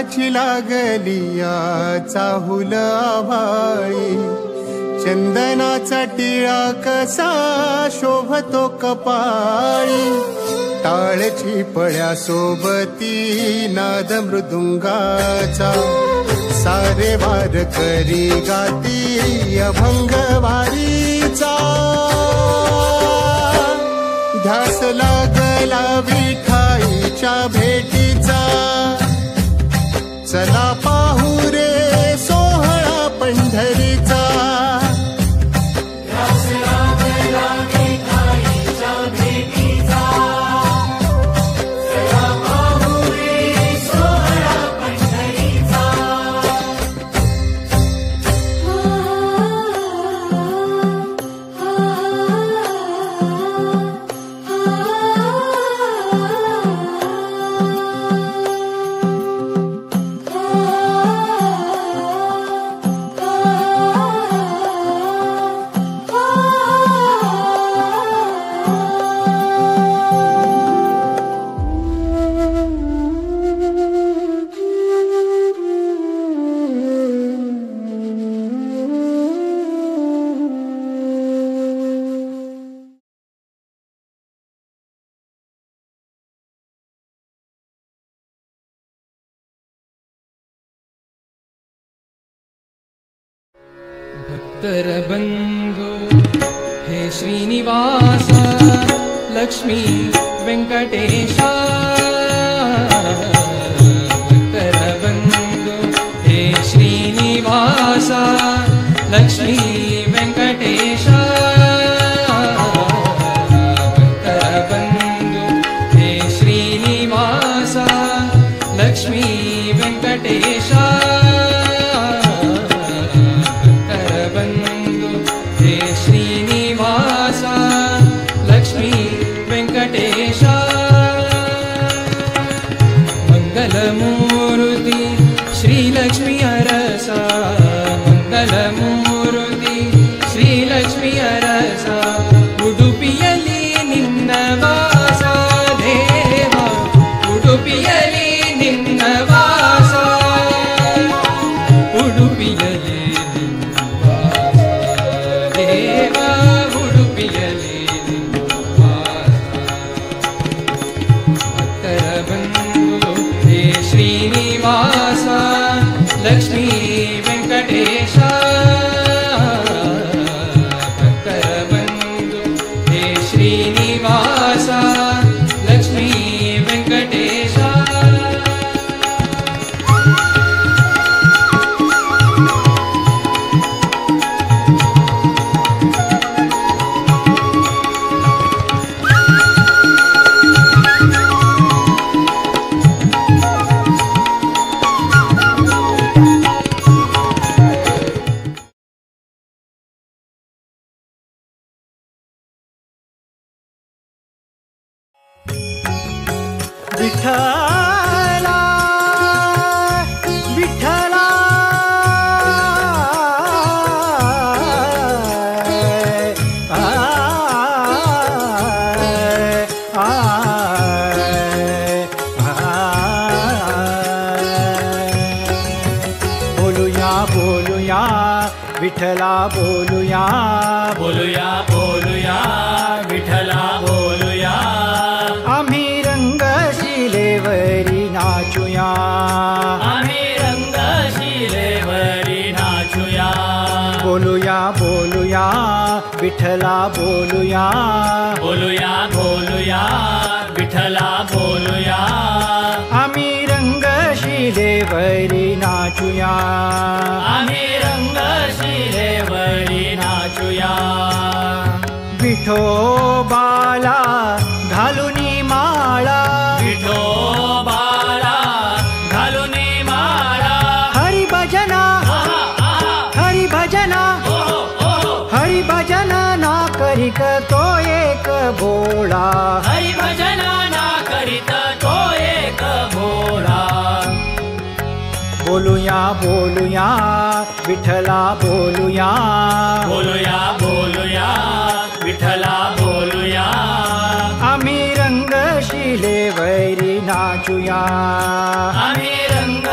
फुलाची लागलिया चाहुल आभाळी, चंदनाचा टिळा कसा शोभतो कपाळी, टाळची पळ्या सोबती नाद मृदुंगाचा, सारे वार करी गाती अभंग वारीचा, ध्यास लागला विठाईच्या भेटीचा, चला पाहू रे सोहळा पंढरीचा, ध्यास लागला विठाईच्या भेटीचा, चला पाहू रे सोहळा पंढरीचा. भक्तर बंधु हे श्रीनिवास लक्ष्मी वेंकटेशा, भक्तर बंधु हे श्रीनिवास लक्ष्मी वेंकटेशा, भक्तर बंधु हे श्रीनिवास लक्ष्मी वेंकटेशा, लक्ष्मी वेंकटेशा. मंगलमूर्ति श्रीलक्ष्मी अरसा, मंगलमूर्ति श्रीलक्ष्मी अरसा, उडुपियली निन्न वास देवा, उडुपियली निन्न वास, उडुपियली निन्न वास देवा, उडुपियली श्रीनिवास लक्ष्मी वेंकटेशा, भक्तर बंधु हे श्रीनिवास लक्ष्मी वेंकटेशा. विठ्ठला विठ्ठला बोलूया बोलूया विठ्ठला बोलूया, बोलूया बोलूया विठ्ठला बोलूया, आम्ही रंगशिलेवरी नाचूया, आम्ही रंगशिलेवरी नाचूया. बोलूया बोलूया विठ्ठला बोलूया, बोलूया बोलूया विठ्ठला बोलूया, आम्ही रंगशिलेवरी नाचूया, आम्ही रंगशिलेवरी नाचूया. विठोबाला घालूनी माळा, विठोबाला घालूनी माळा, हरिभजना हरिभजना हरिभजना ना करीत तो एक भोळा, हरिभजना ना करीत तो एक भोळा. बोलूया बोलूया विठ्ठला बोलूया, बोलूया बोलूया विठ्ठला बोलूया, आम्ही रंगशिलेवरी नाचूया, आम्ही रंग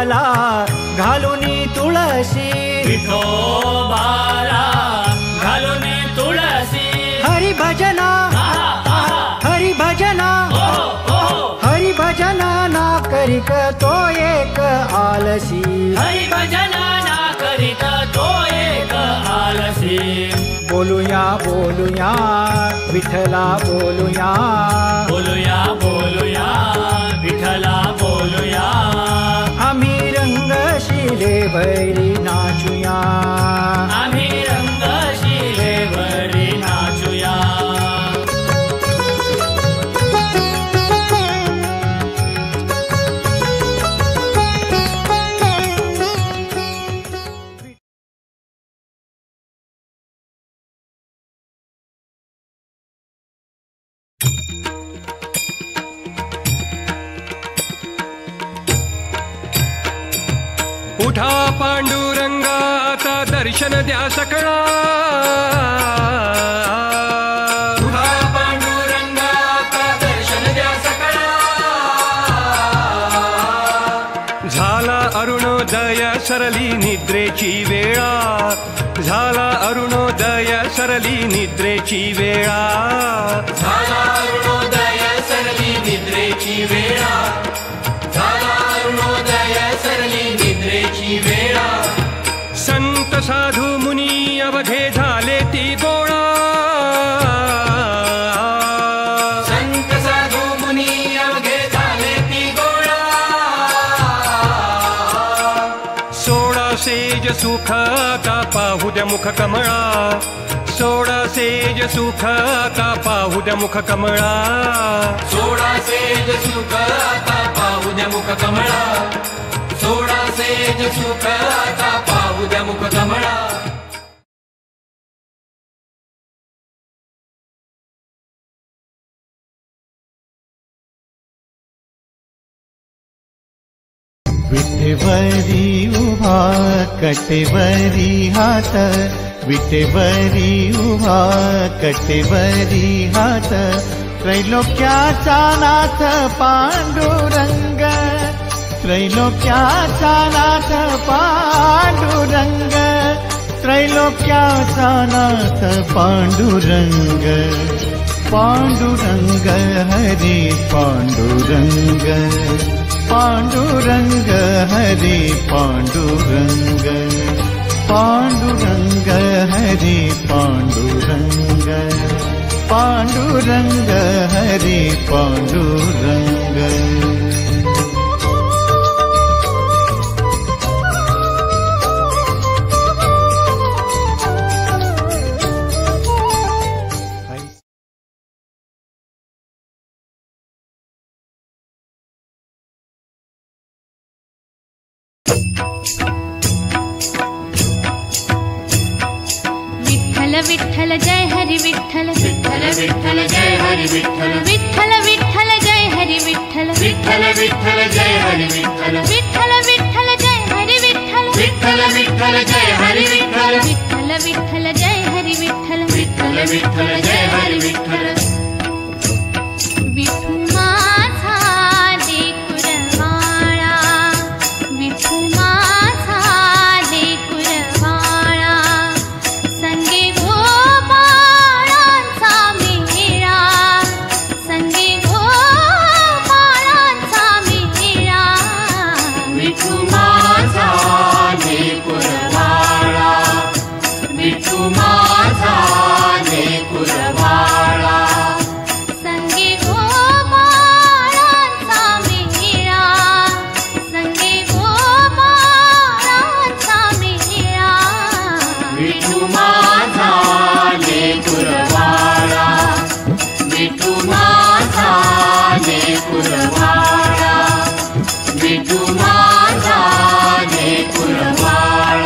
विठोबाला घालूनी तुळशी विठोबाला घालूनी तुळसी हरी भजना हरी भजना हरी भजना ना करीत तो एक आलसी हरी भजना ना करीत तो एक आलसी बोलूया बोलूया विठ्ठला बोलूया बोलूया बोलूया विठ्ठला बोलूया आम्ही रंगशिले वैरी नाचूया आम्ही रंगशिलेवरी नाचूया उठा पांडुरंगा आता दर्शन द्या सकळा उठा पांडुरंगा आता दर्शन द्या सकळा झाला अरुणोदय सरली निद्रेची वेळा झाला अरुणोदय सरली निद्रेची वेळा झाला अरुणोदय सरली निद्रेची वेळा झाला अरुणोदय सरली निद्रेची वेळा संत साधू मुनी अवघे झाले ती गोळा संत साधू मुनी अवघे झाले ती गोळा सोळा सेज सुख आता पाहू द्या मुख कमळा सोळा सेज सुख आता पाहू द्या मुख कमळा सोळा सेज सुख आता पाहू द्या मुख कमळा सोळा सेज सुख आता पाहू द्या मुख कमळा विठेवरी उभा कटेवरी हात विठेवरी उभा कटेवरी हात त्रैलोक्याचा नाथ पांडुरंग त्रैलोक्याचा नाथ पांडुरंग त्रैलोक्याचा नाथ पांडुरंग पांडुरंग हरी पांडुरंग पांडुरंग हरी पांडुरंग पांडुरंग हरी पांडुरंग पांडुरंग हरी पांडुरंग विठ्ठल जय हरी विठ्ठल विठ्ठल विठ्ठल जय हरी विठ्ठल विठ्ठल विठ्ठल जय हरी विठ्ठल विठ्ठल विठ्ठल जय हरी विठ्ठल विठ्ठल विठ्ठल जय हरी विठ्ठल विठ्ठल विठ्ठल जय हरी विठ्ठल विठ्ठल विठ्ठल जय हरी विठ्ठल विठ्ठल विठ्ठल जय हरी विठ्ठल विठू माझा लेकुरवाळा विठू माझा लेकुरवाळा संगे गोपाळांचा मेळा संगे गोपाळांचा मेळा विठू माझा लेकुरवाळा विठू माझा लेकुरवाळा संगे गोपाळांचा मेळा संगे गोपाळांचा मेळा विठू माझा लेकुरवाळा विठू माझा लेकुरवाळा विठू माझा लेकुरवाळा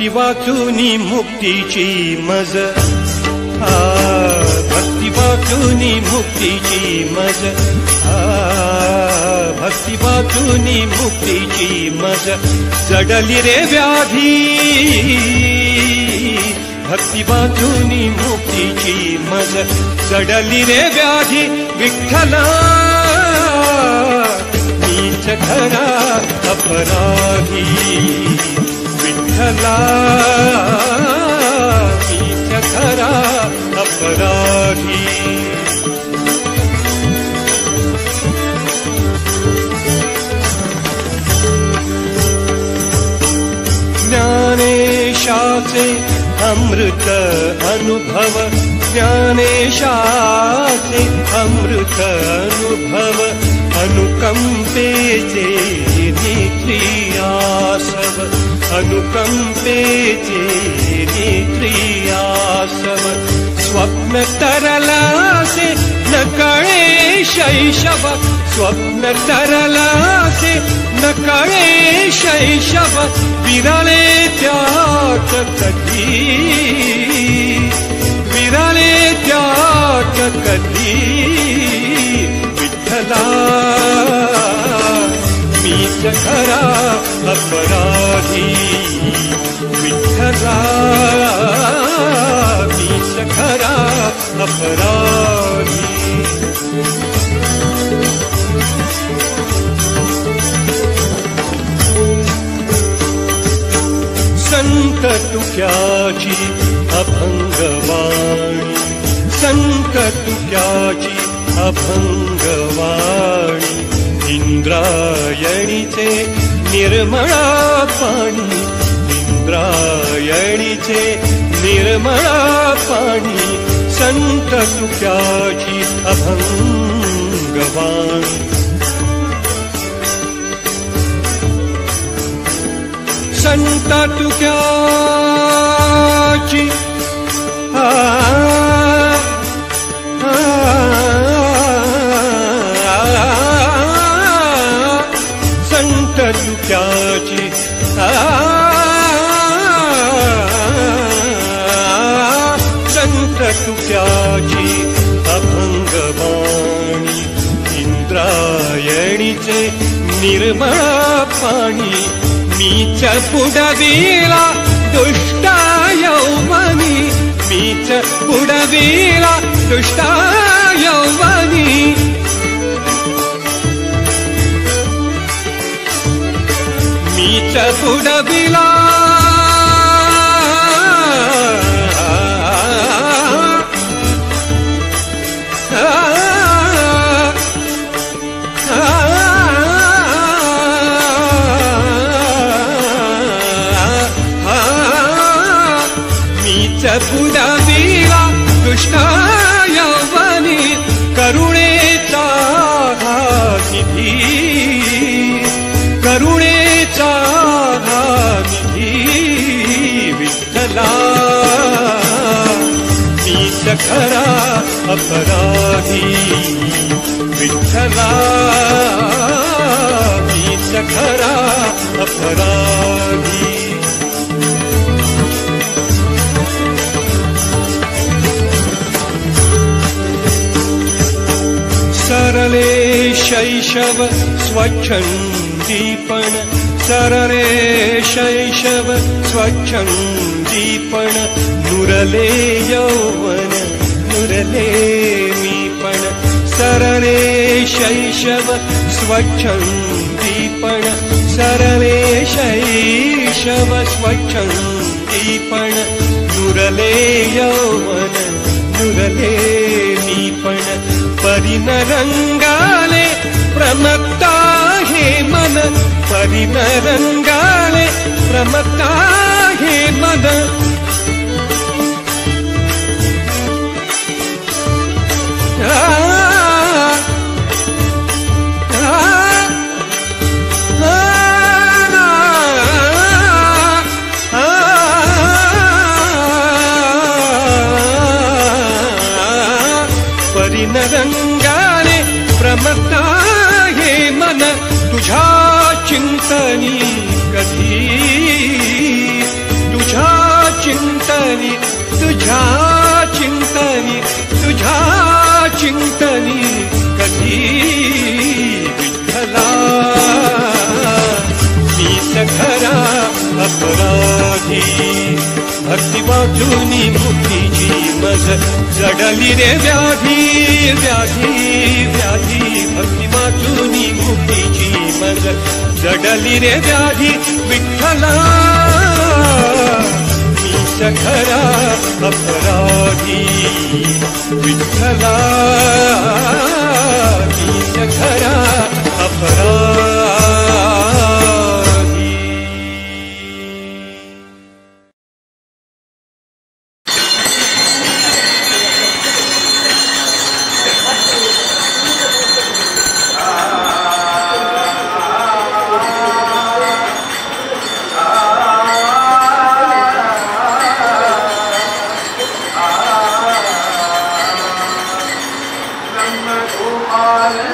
भक्ती वाचूनी मुक्तीची मज, भक्ती वाचूनी मुक्तीची मज, भक्ती वाचूनी मुक्तीची मज, जडली रे व्याधी, भक्ती वाचूनी मुक्तीची मज, जडली रे व्याधी, विठ्ठला मीच खरा अपराधी, विठ्ठला मीच खरा अपराधी. ज्ञानेशाचे अमृत अनुभव, ज्ञानेशाचे अमृत अनुभव, अनुकंपेचे नेत्रियासव, अनुकंपेचे नेत्रियासव, स्वप्न तरलासे न कळे शैशव, स्वप्न तरलासे न कळे शैशव, विरले त्यात कधी, विरले त्यात कधी, विठ्ठला मीच खरा अपराधी, विठ्ठला मीच खरा अपराधी. संत तुक्याची अभंगवाणी, संत तुक्याची अभंगवाणी, इंद्रायणीचे निर्मळा पाणी, इंद्रायणीचे निर्मळा पाणी, संत तुक्याची अभंगवाणी. संत तुक्याची संत तुक्याची संत तुक्याची अभंगवाणी, इंद्रायणीचे निर्मळ पाणी, मीच बुडविला दुष्टा यौवनी, मीच बुडविला दुष्टा यौवनी, मीच बुडविला बुडविला दुष्टा यौवनी, करुणेचा निधी, करुणेचा निधी, विठ्ठला मीच खरा अपराधी, विठ्ठला मीच खरा अपराधी. सरले शैशव स्वच्छंदीपण, सरले शैशव स्वच्छंदीपण, नुरले यौवन नुरले मीपण, सरले शैशव स्वच्छंदीपण, सरले शैशव स्वच्छंदीपण, नुरले यौवन नुरले मीपण, परिन रंगाले प्रमत्ता हे मन, परिन रंगाले प्रमत्ता हे मन, परिन रंगाले प्रमत्ता हे मन, तुझ्या चिंतनी कधी, तुझ्या चिंतनी तुझ्या चिंतनी तुझ्या चिंतनी कधी विठ्ठला मीच खरा अपराधी भक्ती वाचूनी मुक्तीची मज जडली रे व्याधी व्याधी व्याधी भक्ती वाचूनी मुक्तीची मज जडली रे व्याधी विठ्ठला मीच खरा अपराधी विठ्ठला मीच खरा अपराधी. Hallelujah.